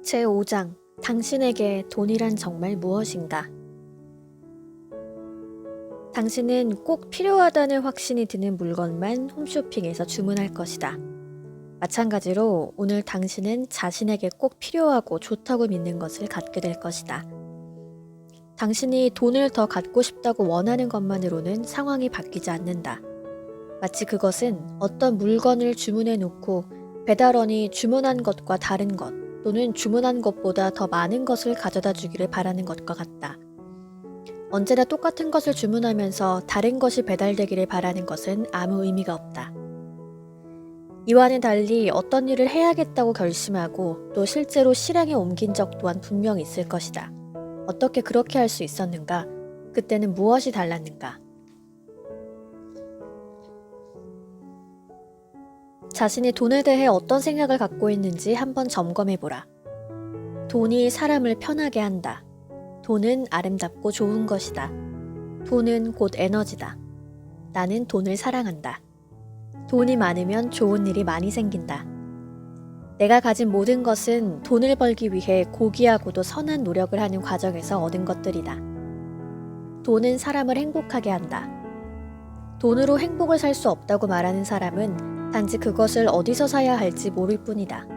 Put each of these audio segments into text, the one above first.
제5장 당신에게 돈이란 정말 무엇인가? 당신은 꼭 필요하다는 확신이 드는 물건만 홈쇼핑에서 주문할 것이다. 마찬가지로 오늘 당신은 자신에게 꼭 필요하고 좋다고 믿는 것을 갖게 될 것이다. 당신이 돈을 더 갖고 싶다고 원하는 것만으로는 상황이 바뀌지 않는다. 마치 그것은 어떤 물건을 주문해 놓고 배달원이 주문한 것과 다른 것 또는 주문한 것보다 더 많은 것을 가져다 주기를 바라는 것과 같다. 언제나 똑같은 것을 주문하면서 다른 것이 배달되기를 바라는 것은 아무 의미가 없다. 이와는 달리 어떤 일을 해야겠다고 결심하고 또 실제로 실행에 옮긴 적 또한 분명히 있을 것이다. 어떻게 그렇게 할 수 있었는가? 그때는 무엇이 달랐는가? 자신이 돈에 대해 어떤 생각을 갖고 있는지 한번 점검해보라. 돈이 사람을 편하게 한다. 돈은 아름답고 좋은 것이다. 돈은 곧 에너지다. 나는 돈을 사랑한다. 돈이 많으면 좋은 일이 많이 생긴다. 내가 가진 모든 것은 돈을 벌기 위해 고귀하고도 선한 노력을 하는 과정에서 얻은 것들이다. 돈은 사람을 행복하게 한다. 돈으로 행복을 살 수 없다고 말하는 사람은 단지 그것을 어디서 사야 할지 모를 뿐이다.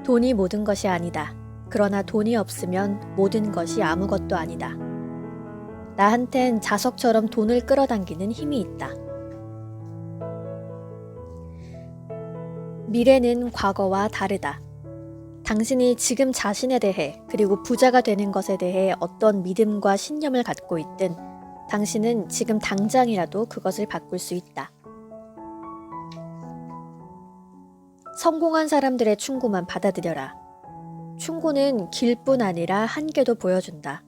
돈이 모든 것이 아니다. 그러나 돈이 없으면 모든 것이 아무것도 아니다. 나한텐 자석처럼 돈을 끌어당기는 힘이 있다. 미래는 과거와 다르다. 당신이 지금 자신에 대해 그리고 부자가 되는 것에 대해 어떤 믿음과 신념을 갖고 있든 당신은 지금 당장이라도 그것을 바꿀 수 있다. 성공한 사람들의 충고만 받아들여라. 충고는 길뿐 아니라 한계도 보여준다.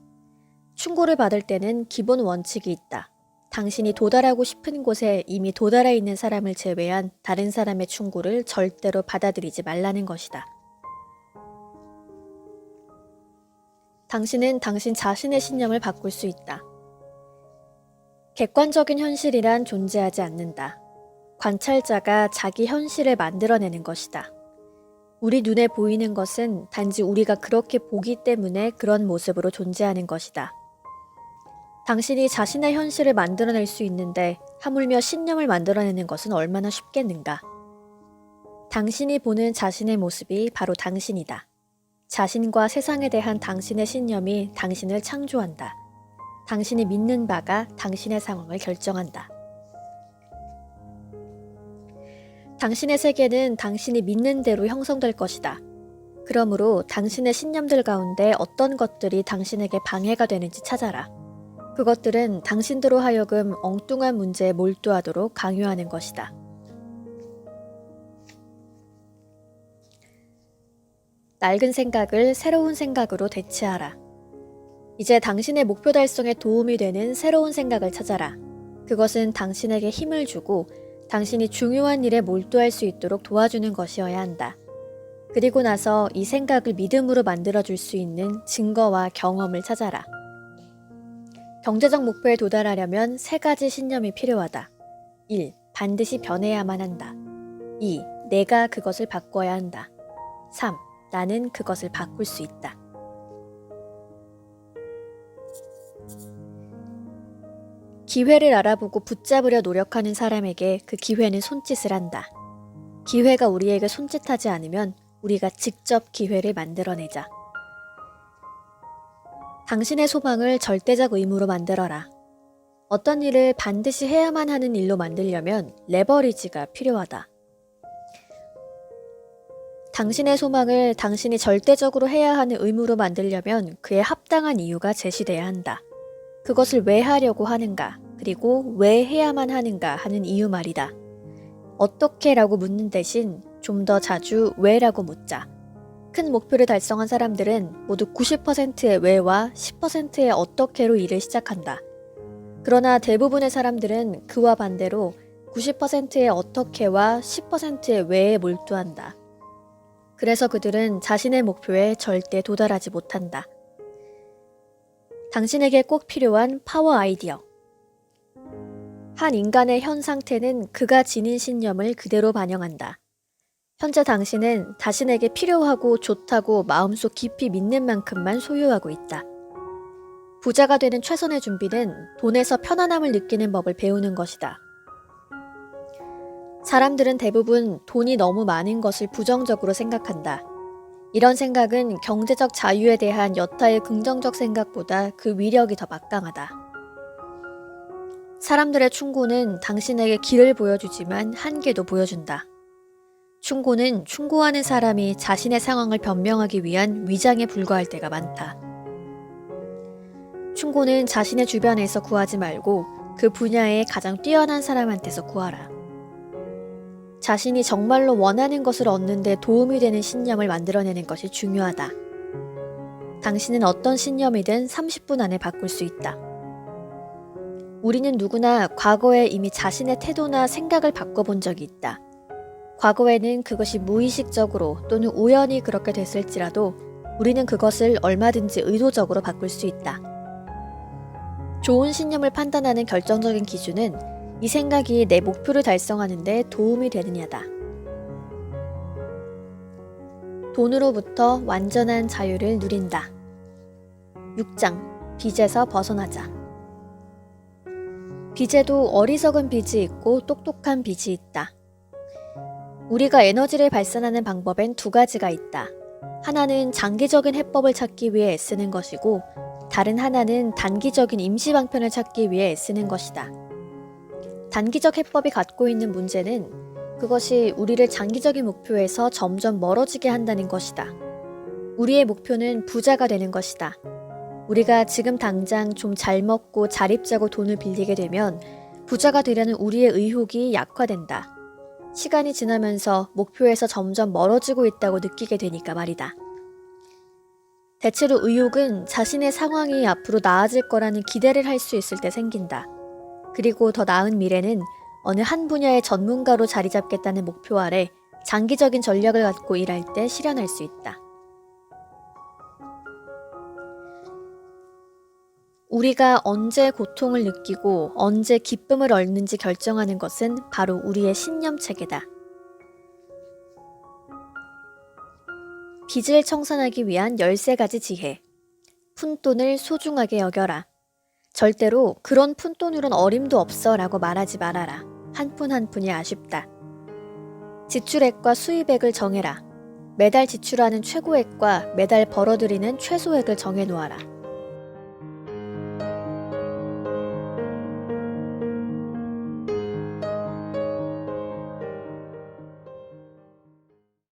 충고를 받을 때는 기본 원칙이 있다. 당신이 도달하고 싶은 곳에 이미 도달해 있는 사람을 제외한 다른 사람의 충고를 절대로 받아들이지 말라는 것이다. 당신은 당신 자신의 신념을 바꿀 수 있다. 객관적인 현실이란 존재하지 않는다. 관찰자가 자기 현실을 만들어내는 것이다. 우리 눈에 보이는 것은 단지 우리가 그렇게 보기 때문에 그런 모습으로 존재하는 것이다. 당신이 자신의 현실을 만들어낼 수 있는데 하물며 신념을 만들어내는 것은 얼마나 쉽겠는가. 당신이 보는 자신의 모습이 바로 당신이다. 자신과 세상에 대한 당신의 신념이 당신을 창조한다. 당신이 믿는 바가 당신의 상황을 결정한다. 당신의 세계는 당신이 믿는 대로 형성될 것이다. 그러므로 당신의 신념들 가운데 어떤 것들이 당신에게 방해가 되는지 찾아라. 그것들은 당신들로 하여금 엉뚱한 문제에 몰두하도록 강요하는 것이다. 낡은 생각을 새로운 생각으로 대체하라. 이제 당신의 목표 달성에 도움이 되는 새로운 생각을 찾아라. 그것은 당신에게 힘을 주고 당신이 중요한 일에 몰두할 수 있도록 도와주는 것이어야 한다. 그리고 나서 이 생각을 믿음으로 만들어줄 수 있는 증거와 경험을 찾아라. 경제적 목표에 도달하려면 3가지 신념이 필요하다. 1. 반드시 변해야만 한다. 2. 내가 그것을 바꿔야 한다. 3. 나는 그것을 바꿀 수 있다. 기회를 알아보고 붙잡으려 노력하는 사람에게 그 기회는 손짓을 한다. 기회가 우리에게 손짓하지 않으면 우리가 직접 기회를 만들어내자. 당신의 소망을 절대적 의무로 만들어라. 어떤 일을 반드시 해야만 하는 일로 만들려면 레버리지가 필요하다. 당신의 소망을 당신이 절대적으로 해야 하는 의무로 만들려면 그에 합당한 이유가 제시돼야 한다. 그것을 왜 하려고 하는가, 그리고 왜 해야만 하는가 하는 이유 말이다. 어떻게 라고 묻는 대신 좀 더 자주 왜 라고 묻자. 큰 목표를 달성한 사람들은 모두 90%의 왜와 10%의 어떻게로 일을 시작한다. 그러나 대부분의 사람들은 그와 반대로 90%의 어떻게와 10%의 왜에 몰두한다. 그래서 그들은 자신의 목표에 절대 도달하지 못한다. 당신에게 꼭 필요한 파워 아이디어. 한 인간의 현 상태는 그가 지닌 신념을 그대로 반영한다. 현재 당신은 자신에게 필요하고 좋다고 마음속 깊이 믿는 만큼만 소유하고 있다. 부자가 되는 최선의 준비는 돈에서 편안함을 느끼는 법을 배우는 것이다. 사람들은 대부분 돈이 너무 많은 것을 부정적으로 생각한다. 이런 생각은 경제적 자유에 대한 여타의 긍정적 생각보다 그 위력이 더 막강하다. 사람들의 충고는 당신에게 길을 보여주지만 한계도 보여준다. 충고는 충고하는 사람이 자신의 상황을 변명하기 위한 위장에 불과할 때가 많다. 충고는 자신의 주변에서 구하지 말고 그 분야에 가장 뛰어난 사람한테서 구하라. 자신이 정말로 원하는 것을 얻는 데 도움이 되는 신념을 만들어내는 것이 중요하다. 당신은 어떤 신념이든 30분 안에 바꿀 수 있다. 우리는 누구나 과거에 이미 자신의 태도나 생각을 바꿔본 적이 있다. 과거에는 그것이 무의식적으로 또는 우연히 그렇게 됐을지라도 우리는 그것을 얼마든지 의도적으로 바꿀 수 있다. 좋은 신념을 판단하는 결정적인 기준은 이 생각이 내 목표를 달성하는 데 도움이 되느냐다. 돈으로부터 완전한 자유를 누린다. 6장. 빚에서 벗어나자. 빚에도 어리석은 빚이 있고 똑똑한 빚이 있다. 우리가 에너지를 발산하는 방법엔 두 가지가 있다. 하나는 장기적인 해법을 찾기 위해 애쓰는 것이고 다른 하나는 단기적인 임시 방편을 찾기 위해 애쓰는 것이다. 단기적 해법이 갖고 있는 문제는 그것이 우리를 장기적인 목표에서 점점 멀어지게 한다는 것이다. 우리의 목표는 부자가 되는 것이다. 우리가 지금 당장 좀 잘 먹고 잘 입자고 돈을 빌리게 되면 부자가 되려는 우리의 의욕이 약화된다. 시간이 지나면서 목표에서 점점 멀어지고 있다고 느끼게 되니까 말이다. 대체로 의욕은 자신의 상황이 앞으로 나아질 거라는 기대를 할 수 있을 때 생긴다. 그리고 더 나은 미래는 어느 한 분야의 전문가로 자리 잡겠다는 목표 아래 장기적인 전략을 갖고 일할 때 실현할 수 있다. 우리가 언제 고통을 느끼고 언제 기쁨을 얻는지 결정하는 것은 바로 우리의 신념 체계다. 빚을 청산하기 위한 13가지 지혜. 푼돈을 소중하게 여겨라. 절대로 그런 푼돈으론 어림도 없어 라고 말하지 말아라. 한 푼 한 푼이 아쉽다. 지출액과 수입액을 정해라. 매달 지출하는 최고액과 매달 벌어들이는 최소액을 정해놓아라.